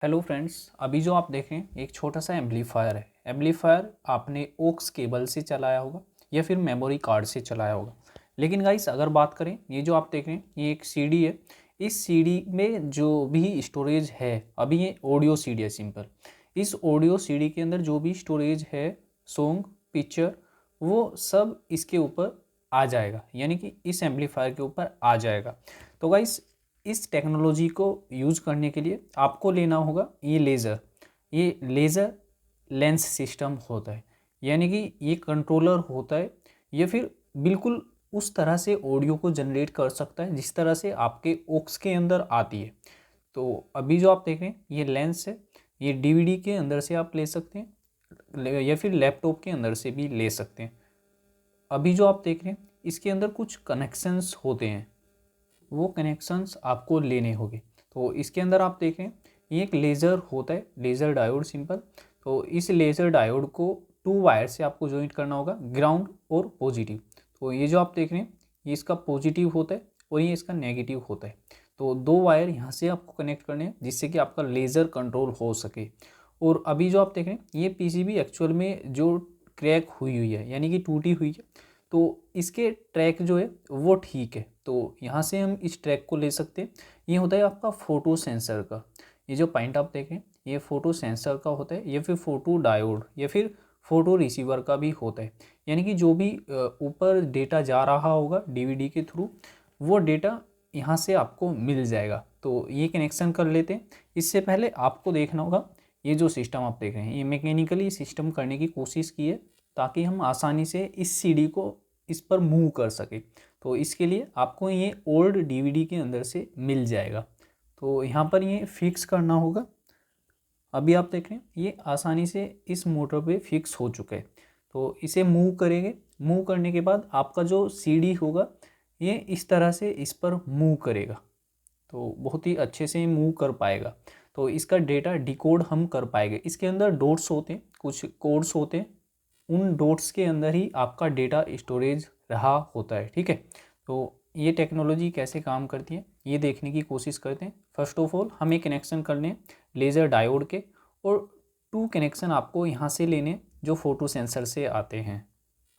Hello friends, अभी जो आप देख रहे हैं एक छोटा सा एम्पलीफायर है। एम्पलीफायर आपने ओक्स केबल से चलाया होगा या फिर मेमोरी कार्ड से चलाया होगा। लेकिन गाइस अगर बात करें, ये जो आप देख रहे हैं ये एक सीडी है। इस सीडी में जो भी स्टोरेज है, अभी ये ऑडियो सीडी है सिंपल। इस ऑडियो सीडी के अंदर जो भी स्टोरेज है, सॉन्ग, पिक्चर, वो सब इसके ऊपर आ जाएगा, यानी कि इस एम्पलीफायर के ऊपर आ जाएगा। तो गाइस इस टेक्नोलॉजी को यूज़ करने के लिए आपको लेना होगा ये लेज़र लेंस सिस्टम होता है, यानी कि ये कंट्रोलर होता है। ये फिर बिल्कुल उस तरह से ऑडियो को जनरेट कर सकता है जिस तरह से आपके ओक्स के अंदर आती है। तो अभी जो आप देख रहे हैं ये लेंस है, ये डीवीडी के अंदर से आप ले सकते हैं या फिर लैपटॉप के अंदर से भी ले सकते हैं। अभी जो आप देख रहे हैं इसके अंदर कुछ कनेक्शंस होते हैं, वो कनेक्शंस आपको लेने होंगे। तो इसके अंदर आप देखें ये एक लेज़र होता है, लेज़र डायोड सिंपल। तो इस लेज़र डायोड को 2 वायर से आपको जॉइंट करना होगा, ग्राउंड और पॉजिटिव। तो ये जो आप देख रहे हैं ये इसका पॉजिटिव होता है और ये इसका नेगेटिव होता है। तो 2 वायर यहाँ से आपको कनेक्ट करने हैं जिससे कि आपका लेज़र कंट्रोल हो सके। और अभी जो आप देख रहे हैं ये पीसीबी एक्चुअल में जो क्रैक हुई हुई है, यानी कि टूटी हुई है, तो इसके ट्रैक जो है वो ठीक है। तो यहाँ से हम इस ट्रैक को ले सकते हैं। ये होता है आपका फ़ोटो सेंसर का। ये जो पॉइंट आप देखें ये फ़ोटो सेंसर का होता है, या फिर फ़ोटो डायोड, या फिर फ़ोटो रिसीवर का भी होता है। यानी कि जो भी ऊपर डेटा जा रहा होगा डीवीडी के थ्रू, वो डेटा यहाँ से आपको मिल जाएगा। तो ये कनेक्शन कर लेते हैं। इससे पहले आपको देखना होगा ये जो सिस्टम आप देख रहे हैं ये मैकेनिकली सिस्टम करने की कोशिश की है ताकि हम आसानी से इस सीडी को इस पर मूव कर सके। तो इसके लिए आपको ये ओल्ड डीवीडी के अंदर से मिल जाएगा। तो यहाँ पर ये फिक्स करना होगा। अभी आप देख रहे हैं ये आसानी से इस मोटर पे फिक्स हो चुका है। तो इसे मूव करेंगे, मूव करने के बाद आपका जो सीडी होगा ये इस तरह से इस पर मूव करेगा। तो बहुत ही अच्छे से मूव कर पाएगा। तो इसका डेटा डिकोड हम कर पाएंगे। इसके अंदर डॉट्स होते हैं, कुछ कोड्स होते हैं, उन डॉट्स के अंदर ही आपका डेटा स्टोरेज रहा होता है। ठीक है, तो ये टेक्नोलॉजी कैसे काम करती है ये देखने की कोशिश करते हैं। फर्स्ट ऑफ ऑल हमें कनेक्शन करने लेज़र डायोड के, और 2 कनेक्शन आपको यहाँ से लेने जो फ़ोटो सेंसर से आते हैं।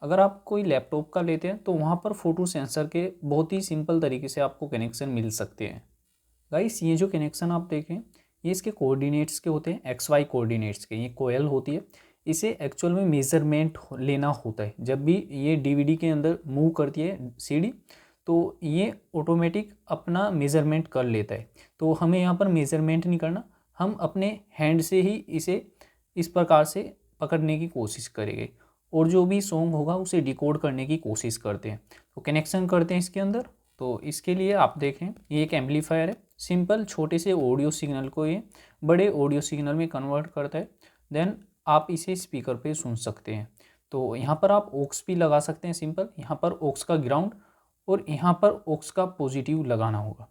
अगर आप कोई लैपटॉप का लेते हैं तो वहाँ पर फ़ोटो सेंसर के बहुत ही सिंपल तरीके से आपको कनेक्शन मिल सकते हैं। गाइस ये जो कनेक्शन आप देखें ये इसके कोऑर्डिनेट्स के होते हैं, एक्स वाई कोऑर्डिनेट्स के। ये कोयल होती है, इसे एक्चुअल में मेज़रमेंट लेना होता है। जब भी ये डीवीडी के अंदर मूव करती है सीडी, तो ये ऑटोमेटिक अपना मेज़रमेंट कर लेता है। तो हमें यहाँ पर मेज़रमेंट नहीं करना, हम अपने हैंड से ही इसे इस प्रकार से पकड़ने की कोशिश करेंगे और जो भी सॉन्ग होगा उसे डिकोड करने की कोशिश करते हैं। तो कनेक्शन करते हैं इसके अंदर। तो इसके लिए आप देखें ये एक एम्पलीफायर है, सिंपल छोटे से ऑडियो सिग्नल को ये बड़े ऑडियो सिग्नल में कन्वर्ट करता है। देन आप इसे स्पीकर पे सुन सकते हैं। तो यहाँ पर आप ऑक्स भी लगा सकते हैं सिंपल, यहाँ पर ऑक्स का ग्राउंड और यहाँ पर ऑक्स का पॉजिटिव लगाना होगा।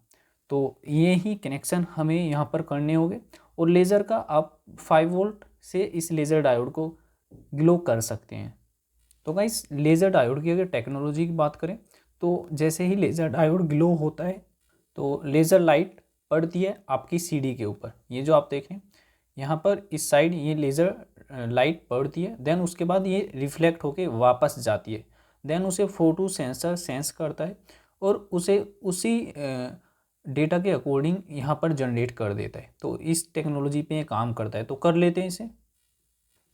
तो ये ही कनेक्शन हमें यहाँ पर करने होंगे। और लेज़र का आप 5 वोल्ट से इस लेज़र डायोड को ग्लो कर सकते हैं। तो गाइस लेज़र डायोड की अगर टेक्नोलॉजी की बात करें तो जैसे ही लेज़र डायोड ग्लो होता है तो लेज़र लाइट पड़ती है आपकी सीडी के ऊपर। ये जो आप देखें यहाँ पर इस साइड ये लेज़र लाइट पड़ती है, देन उसके बाद ये रिफ्लेक्ट होके वापस जाती है। देन उसे फोटो सेंसर सेंस करता है और उसे उसी डेटा के अकॉर्डिंग यहाँ पर जनरेट कर देता है। तो इस टेक्नोलॉजी पे ये काम करता है। तो कर लेते हैं इसे।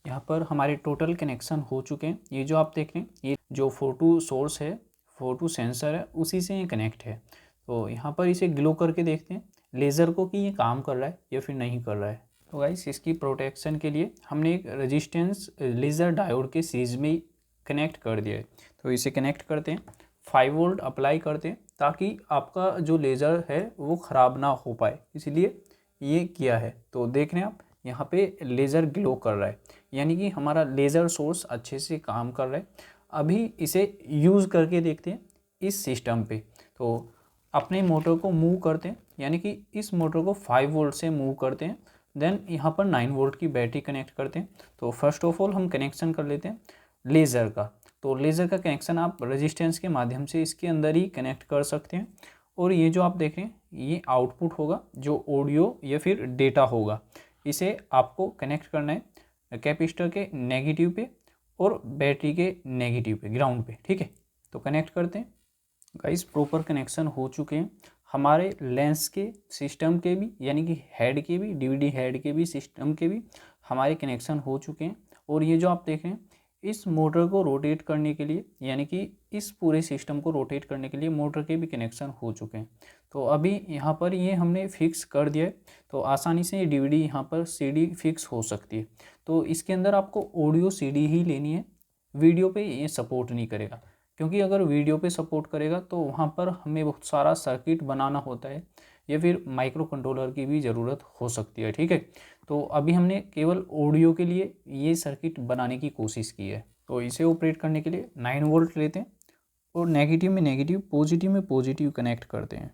यहाँ पर हमारे टोटल कनेक्शन हो चुके हैं। ये जो आप देख रहे हैं ये जो फोटो सोर्स है, फोटो सेंसर है, उसी से ये कनेक्ट है। तो यहाँ पर इसे ग्लो करके देखते हैं लेज़र को कि ये काम कर रहा है या फिर नहीं कर रहा है। तो गाइस इसकी प्रोटेक्शन के लिए हमने एक रेजिस्टेंस लेज़र डायोड के सीरीज में कनेक्ट कर दिया है। तो इसे कनेक्ट करते हैं, 5 वोल्ट अप्लाई करते हैं ताकि आपका जो लेज़र है वो ख़राब ना हो पाए, इसलिए ये किया है। तो देख रहे हैं आप यहाँ पे लेज़र ग्लो कर रहा है, यानी कि हमारा लेज़र सोर्स अच्छे से काम कर रहा है। अभी इसे यूज़ करके देखते हैं इस सिस्टम पे। तो अपने मोटर को मूव करते हैं, यानी कि इस मोटर को 5 वोल्ट से मूव करते हैं। देन यहाँ पर 9 वोल्ट की बैटरी कनेक्ट करते हैं। तो फर्स्ट ऑफ ऑल हम कनेक्शन कर लेते हैं लेज़र का। तो लेज़र का कनेक्शन आप रेजिस्टेंस के माध्यम से इसके अंदर ही कनेक्ट कर सकते हैं। और ये जो आप देखें ये आउटपुट होगा जो ऑडियो या फिर डेटा होगा, इसे आपको कनेक्ट करना है कैपेसिटर के नेगेटिव पे और बैटरी के नेगेटिव पे, ग्राउंड पे, ठीक है। तो कनेक्ट करते हैं गाइस। प्रॉपर कनेक्शन हो चुके हैं हमारे लेंस के सिस्टम के भी, यानी कि हेड के भी, डीवीडी हेड के भी, सिस्टम के भी हमारे कनेक्शन हो चुके हैं। और ये जो आप देख रहे हैं इस मोटर को रोटेट करने के लिए, यानी कि इस पूरे सिस्टम को रोटेट करने के लिए मोटर के भी कनेक्शन हो चुके हैं। तो अभी यहाँ पर ये हमने फिक्स कर दिया है, तो आसानी से ये डीवीडी यहाँ पर सीडी फिक्स हो सकती है। तो इसके अंदर आपको ऑडियो सीडी ही लेनी है, वीडियो पे ये सपोर्ट नहीं करेगा, क्योंकि अगर वीडियो पे सपोर्ट करेगा तो वहाँ पर हमें बहुत सारा सर्किट बनाना होता है या फिर माइक्रो कंट्रोलर की भी ज़रूरत हो सकती है, ठीक है। तो अभी हमने केवल ऑडियो के लिए ये सर्किट बनाने की कोशिश की है। तो इसे ऑपरेट करने के लिए 9 वोल्ट लेते हैं और नेगेटिव में नेगेटिव, पॉजिटिव में पॉजिटिव कनेक्ट करते हैं।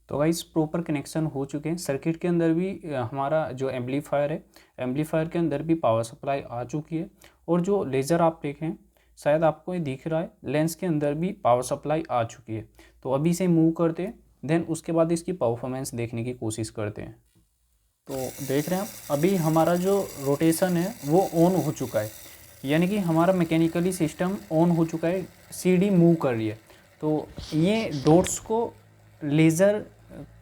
तो गाइस प्रॉपर कनेक्शन हो चुके हैं। सर्किट के अंदर भी हमारा जो एम्पलीफायर है, एम्पलीफायर के अंदर भी पावर सप्लाई आ चुकी है। और जो लेज़र आप देखें, शायद आपको ये दिख रहा है, लेंस के अंदर भी पावर सप्लाई आ चुकी है। तो अभी इसे मूव करते हैं, देन उसके बाद इसकी परफॉर्मेंस देखने की कोशिश करते हैं। तो देख रहे हैं आप, अभी हमारा जो रोटेशन है वो ऑन हो चुका है, यानी कि हमारा मैकेनिकली सिस्टम ऑन हो चुका है, सीडी मूव कर रही है। तो ये डॉट्स को लेज़र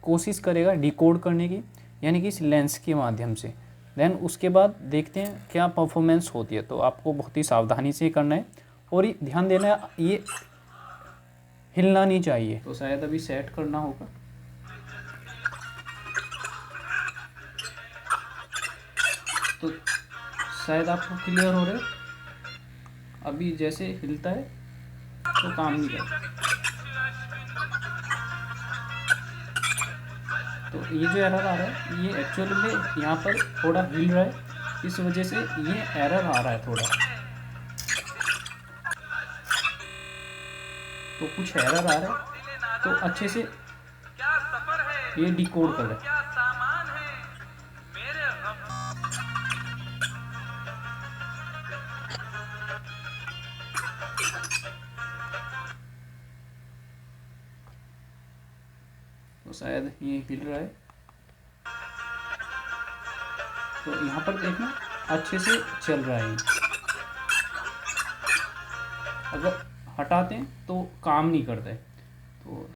कोशिश करेगा डिकोड करने की, यानी कि इस लेंस के माध्यम से। देन उसके बाद देखते हैं क्या परफॉर्मेंस होती है। तो आपको बहुत ही सावधानी से करना है और ये ध्यान देना है, ये हिलना नहीं चाहिए। तो शायद अभी सेट करना होगा। तो शायद आपको क्लियर हो रहा है, अभी जैसे हिलता है तो काम नहीं करता। तो ये जो एरर आ रहा है ये एक्चुअली में यहाँ पर थोड़ा हिल रहा है, इस वजह से ये एरर आ रहा है थोड़ा। तो कुछ एरर आ रहा है, तो अच्छे से ये डिकोड कर रहा है। तो शायद ये हिल रहा है, तो यहाँ पर देखना अच्छे से चल रहा है। अगर हटाते हैं तो काम नहीं करता है। तो